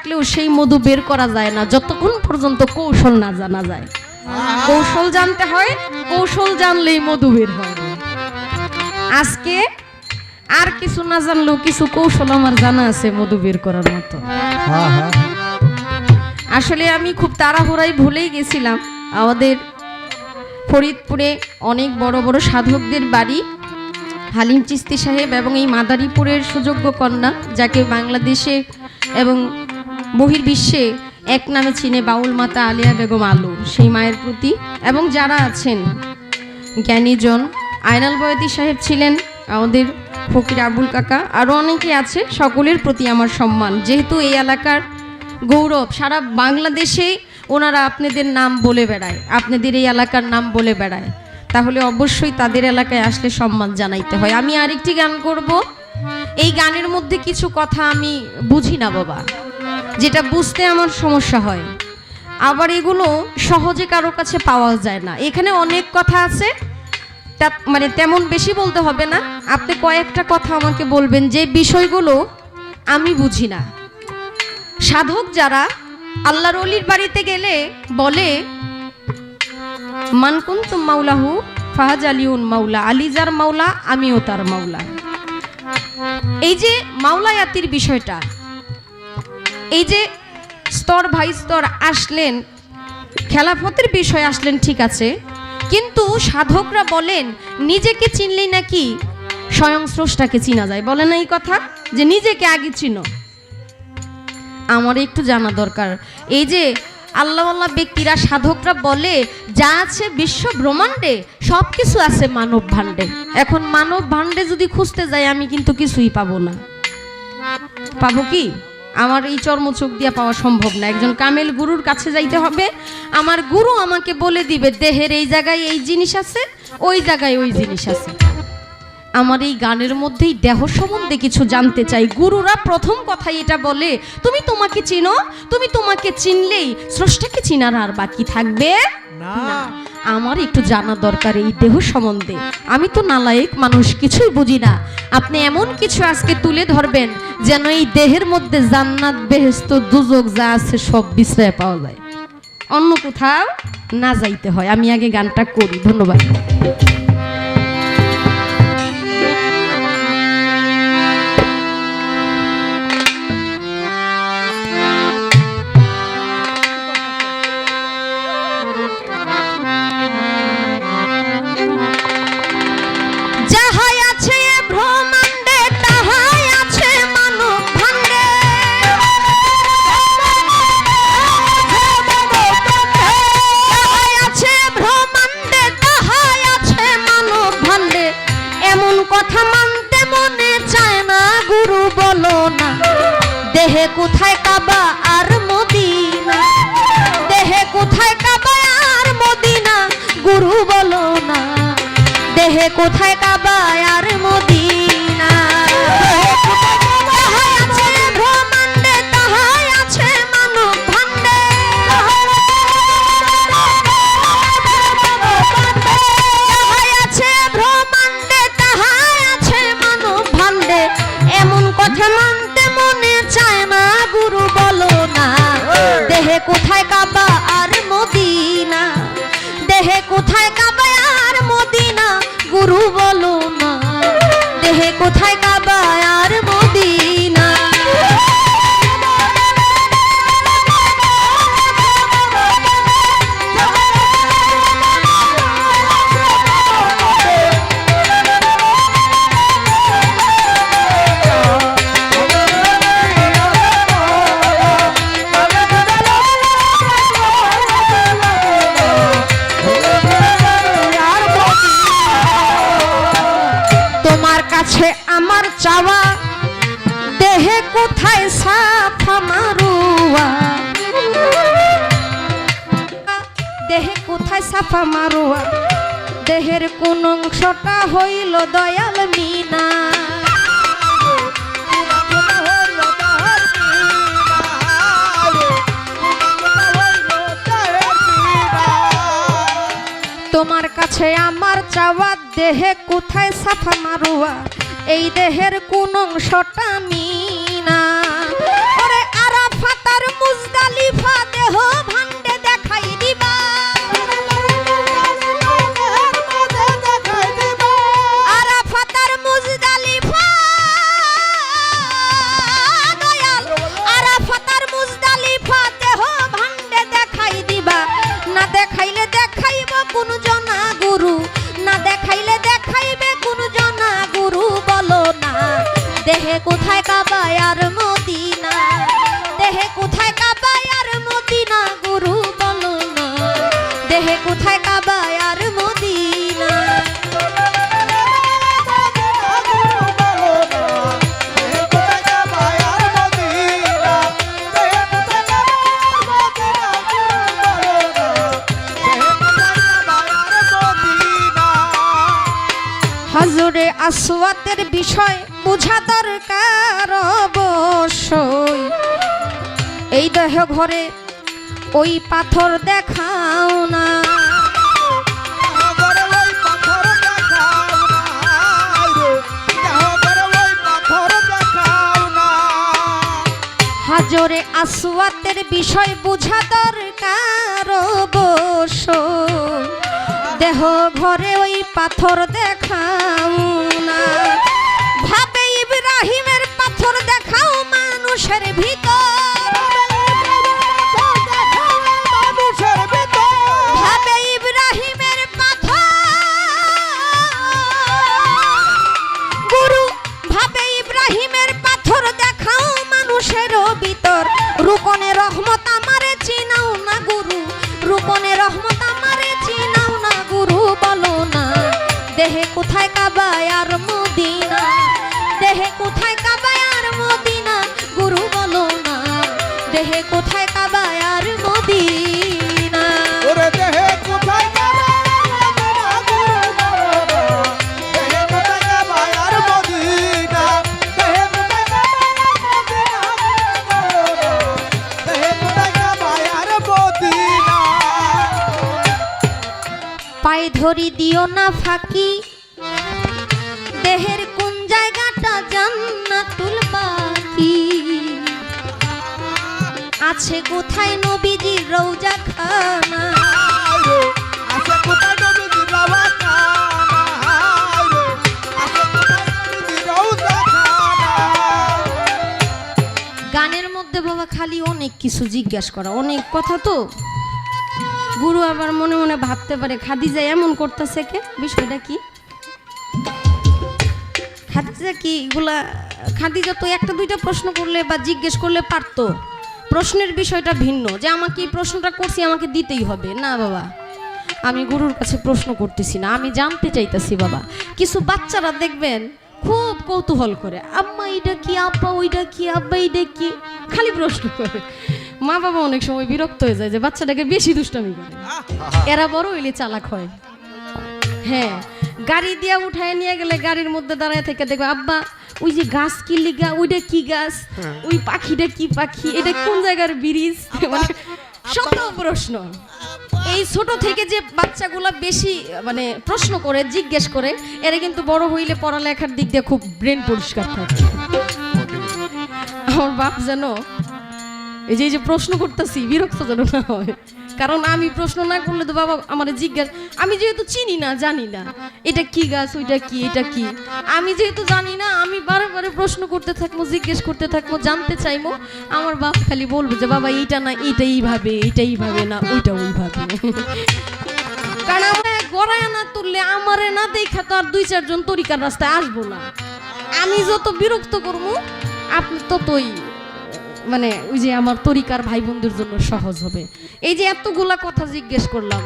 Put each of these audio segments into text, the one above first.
থাকলেও সেই মধু বের করা যায় না যতক্ষণ পর্যন্ত কৌশল না জানা যায়। কৌশল জানতে হয়, কৌশল জানলেই মধু বের হয়। আজকে আর কিছু না জানলেও কিছু কৌশল আমার জানা আছে মধু বের করার মতো। আসলে আমি খুব তাড়াহুড়ায় ভুলেই গেছিলাম, আমাদের ফরিদপুরে অনেক বড় বড় সাধকদের বাড়ি, হালিম চিস্তি সাহেব এবং এই মাদারীপুরের সুযোগ্য কন্যা, যাকে বাংলাদেশে এবং বহির্বিশ্বে এক নামে চিনে বাউল মাতা আলিয়া বেগম আলু, সেই মায়ের প্রতি, এবং যারা আছেন জ্ঞানীজন, আয়নাল বয়াতি সাহেব ছিলেন, আমাদের ফকির আবুল কাকা, আরও অনেকে আছে, সকলের প্রতি আমার সম্মান। যেহেতু এই এলাকার গৌরব, সারা বাংলাদেশে ওনারা আপনাদের নাম বলে বেড়ায়, আপনাদের এই এলাকার নাম বলে বেড়ায়, তাহলে অবশ্যই তাদের এলাকায় আসলে সম্মান জানাইতে হয়। আমি আরেকটি গান করব। এই গানের মধ্যে কিছু কথা আমি বুঝি না বাবা, যেটা বুঝতে আমার সমস্যা হয়, আবার এগুলো সহজে কারো কাছে পাওয়া যায় না। এখানে অনেক কথা আছে, মানে তেমন বেশি বলতে হবে না, আপনি কয়েকটা কথা আমাকে বলবেন যে বিষয়গুলো আমি বুঝি না। সাধক যারা আল্লাহর ওলির বাড়িতে গেলে বলে মান কুনতুম মাওলাহু ফাহাজ আলিউন মাওলা, আলী যার মাওলা আমিও তার মাওলা। এই যে মাওলায়াতির বিষয়টা, এই যে স্তর ভাই স্তর আসলেন, খেলাফতের বিষয় আসলেন, ঠিক আছে, কিন্তু সাধকরা বলেন নিজেকে চিনলেই নাকি স্বয়ং স্রষ্টাকে চিনা যায়। বলে না এই কথা, যে নিজেকে আগে চিনো। আমার একটু জানা দরকার। এই যে আল্লাহ আল্লাহ ব্যক্তিরা, সাধকরা বলে যা আছে বিশ্ব ব্রহ্মাণ্ডে সব কিছু আছে মানব ভাণ্ডে। এখন মানব ভাণ্ডে যদি খুঁজতে যাই আমি কিন্তু কিছুই পাবো না। পাবো কি? আমার এই চর্মচোখ দিয়ে পাওয়া সম্ভব না। একজন কামেল গুরুর কাছে যাইতে হবে, আমার গুরু আমাকে বলে দিবে দেহের এই জায়গায় এই জিনিস আছে, ওই জায়গায় ওই জিনিস আছে। আমার এই গানের মধ্যেই দেহ সম্বন্ধে কিছু জানতে চাই। গুরুরা প্রথম কথাই এটা বলে, তুমি তোমাকে চিনো, তুমি তোমাকে চিনলেই স্রষ্টাকে চিনার আর বাকি থাকবে না। আমার একটু জানা দরকার এই দেহ সম্বন্ধে। আমি তো নালায়েক মানুষ, কিছুই বুঝি না। আপনি এমন কিছু আজকে তুলে ধরবেন যেন এই দেহের মধ্যে জান্নাত বেহেশত দুজক যা আছে সব বিশ্রয় পাওয়া যায়, অন্য কোথাও না যাইতে হয়। আমি আগে গানটা করি। ধন্যবাদ। দেহে কোথায় কাবা আর মদিনা, দেহে কোথায় কাবা আর মদিনা, গুরু বলো না দেহে কোথায় কাবা আর মদিনা। তাহাই আছে ব্রহ্মাণ্ডে, তাহাই আছে মানব ভাণ্ডে, তাহাই আছে ব্রহ্মাণ্ডে, তাহাই আছে মানব ভাণ্ডে। এমন কথা মানতে মনে চায় না, গুরু বলো না দেহে কোথায় কাবা আর মদিনা, দেহে কোথায় কাবা আর মদিনা, গুরু বলো না দেহে কোথায় কাবা আর মদিনা। আমার চাওয়া দেহে কোথায় সাফা মারুয়া, দেহে কোথায় সাফা মারুয়া, দেহের কোন অংশটা হইল দয়াল মিনা। তোমার কাছে আমার চাওয়া দেহে কোথায় সাফা মারুয়া, এই দেহের কোন অংশটা মিনা। ওরে আরাফাত আসওয়াতের বিষয় বোঝা দরকার অবশ্যই। এই দেহ ঘরে ওই পাথর দেখাও না, হাজরে আসওয়াতের বিষয় বোঝা দরকার অবশ্যই। দেহ ঘরে ওই পাথর দেখাও না, ভাবে ইব্রাহিমের পাথর দেখাও মানুষের ভিতর, ভাবে ইব্রাহিমের পাথর, গুরু ভাবে ইব্রাহিমের পাথর দেখাও মানুষের ভিতর। রুকনে রহমত আমারে চিনাও না গুরু, রুকনে রহমত আমারে চিনাও না গুরু, বলো না দেহে কোথায় কাবা আর মদিনা, দেহে কোথায় কাবা আর মদিনা, গুরু বলো না দেহে কোথায় কাবা আর মদিনা। ওরে দেহে কোথায় কাবা দেহে কোথায় কাবা আর মদিনা, দেহে কোথায় কাবা আর মদিনা। পায়ে ধরি দিও না ফাঁকি, দেহের কোন জায়গাটা জান্নাতুল বাকি, আছে কোথায় নবীজির রওজা খানা, আছে কোথায় নবীজির রওজা খানা, আছে কোথায় নবীজির রওজা খানা। গানের মধ্যে বাবা খালি অনেক কিছু জিজ্ঞাসা করা, অনেক কথা তো গুরু আবার মনে মনে ভাবতে পারে খাদিজা এমন করতেছে কে, বিষয়টা কি খাদিজা কি এগুলা, খাদিজা তো একটা দুইটা প্রশ্ন করলে বা জিজ্ঞেস করলে পারতো, প্রশ্নের বিষয়টা ভিন্ন যে আমাকে এই প্রশ্নটা করছি আমাকে দিতেই হবে না বাবা, আমি গুরুর কাছে প্রশ্ন করতেছি না, আমি জানতে চাইতেছি বাবা। কিছু বাচ্চারা দেখবেন খুব কৌতূহল করে, আম্মা এটা কি, আব্বা ওইটা কি, আব্বা এইটা কি, খালি প্রশ্ন করে। মা বাবা অনেক সময় বিরক্ত হয়ে যায় যে বাচ্চাটাকে বেশি দুষ্টামি করে, এরা বড় হইলে চালাক হয়। হ্যাঁ, গাড়ি দিয়া উঠায় নিয়ে গেলে গাড়ির মধ্যে দাঁড়ায় থেকে দেখবে আব্বা ওই যে গাছ কি লিগা, ওইটা কি গাছ, ওই পাখিটা কি পাখি, এটা কোন জায়গার ব্রিজ, মানে শত প্রশ্ন। এই ছোট থেকে যে বাচ্চাগুলা বেশি মানে প্রশ্ন করে জিজ্ঞেস করে, এরা কিন্তু বড় হইলে পড়ালেখার দিক দিয়ে খুব ব্রেন পরিষ্কার থাকে। আমার বাপ জানো এই যে প্রশ্ন করতেছি বিরক্ত যেন না হয়, কারণ আমি প্রশ্ন না করলে তো বাবা আমার জিজ্ঞাসা, আমি যেহেতু চিনি না জানি না এটা কি গাছ ওইটা কি এটা কি, আমি যেহেতু জানি না আমি বারে বারে প্রশ্ন করতে থাকবো, জিজ্ঞেস করতে থাকবো, জানতে চাইবো। আমার বাপ খালি বলবে যে বাবা এইটা না এইটা এইভাবে, এইটা এইভাবে না ওইটা ওইভাবে। কারণ আমরা গড়ায় না তুললে আমারে না দেখা তো আর দুই চারজন তরিকার রাস্তায় আসবো না। আমি যত বিরক্ত করবো আপনি ততই মানে ওই যে আমার তরিকার ভাই বোনদের জন্য সহজ হবে। এই যে এতগুলা কথা জিজ্ঞেস করলাম,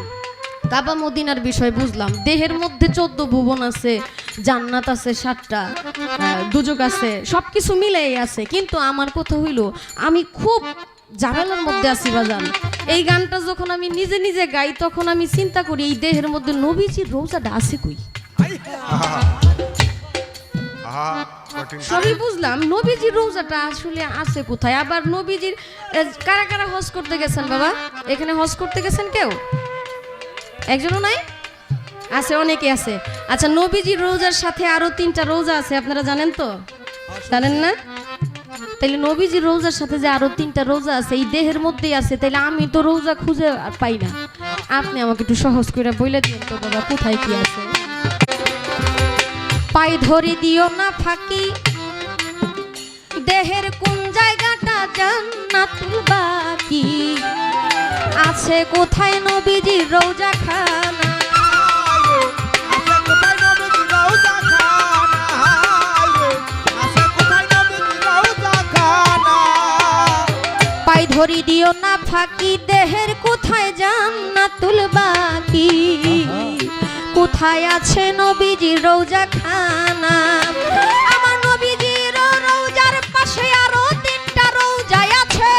কাবা মদিনার বিষয় বুঝলাম, দেহের মধ্যে 14 ভুবন আছে, জান্নাত আছে 7টা, দুজক আছে, সবকিছু মিলেই আছে। কিন্তু আমার কথা হইল আমি খুব ঝামেলার মধ্যে আছি বাজান। এই গানটা যখন আমি নিজে নিজে গাই তখন আমি চিন্তা করি এই দেহের মধ্যে নবীজির রওজাটা আছে কই। সবই বুঝলাম, নবীজির রওজাটা আসলে আছে কোথায়। আবার নবীজির কারা কারা হজ করতে গেছেন বাবা, এখানে হজ করতে গেছেন কেউ একজনও নাই? আছে, অনেকে আছে। আচ্ছা, নবীজির রওজার সাথে আরো 3টা রওজা আছে, আপনারা জানেন তো? জানেন না? তাইলে নবীজির রওজার সাথে যে আরো 3টা রওজা আছে এই দেহের মধ্যেই আছে, তাইলে আমি তো রওজা খুঁজে পাই না। আপনি আমাকে একটু সহজ করে বলে দিন তো বাবা কোথায় কি আছে। পায়ে ধরে দিও না ফাঁকি, দেহের কোন জায়গাটা জান্নাতুল বাকি, আছে কোথায় নবীজির রওজা খানা, আছে কোথায় নবীজির রওজা খানা, আছে কোথায় নবীজির রওজা খানা। পায়ে ধরে দিও না ফাঁকি, দেহের কোথায় জান্নাতুল বাকি, কোথায় আছে নবীজির রওজা খানা। আমার নবীজির রওজার পাশে আরো 3টা রওজা আছে,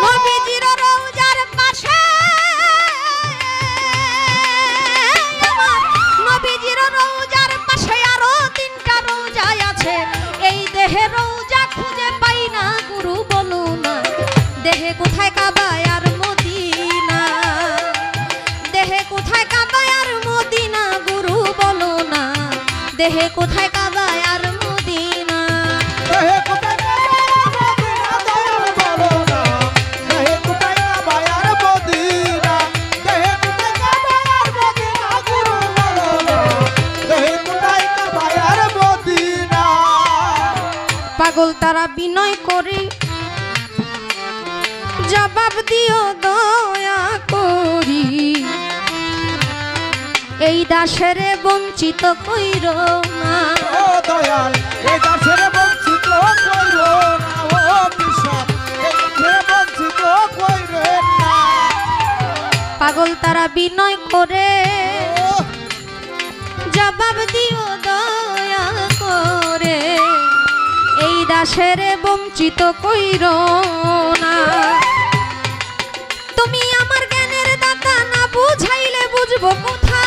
নবীজির রওজার পাশে দেহে কোথায় কাবা আর মদিনা। দেহে কোথায় কাবা আর মদিনা দয়াল বলো না, দেহে কোথায় কাবা আর মদিনা, দেহে কোথায় কাবা আর মদিনা গুরু বলো না, দেহে কোথায় কাবা আর মদিনা। পাগল তারা বিনয় করে জবাব দিও দয়া করি, এই দাসের বঞ্চিত কইর না। ও দয়াল এই দাসের বঞ্চিত কইরো না, ও কৃষ্ণ এই দাসের বঞ্চিত কইরো না। পাগল তারা বিনয় করে জবাব দিও দয়া করে, এই দাসের বঞ্চিত কইর না। তুমি আমার জ্ঞানের দাতা, না বুঝাইলে বুঝবো কোথা।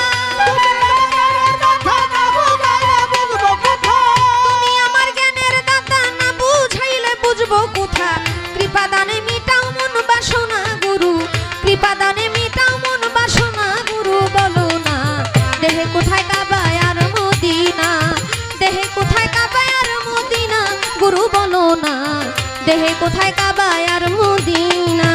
তুমি আমার জ্ঞানের দাতা, না বুঝাইলে বুঝবো কোথা। কৃপা দানে মিটাও মন বাসনা গুরু, কৃপা দানে মিটাও মন বাসনা গুরু বলো না, দেহে কোথায় কাবা আর মদিনা, দেহে কোথায় কাবা আর মদিনা গুরু বলো না, দেহে কোথায় কাবা আর মদিনা।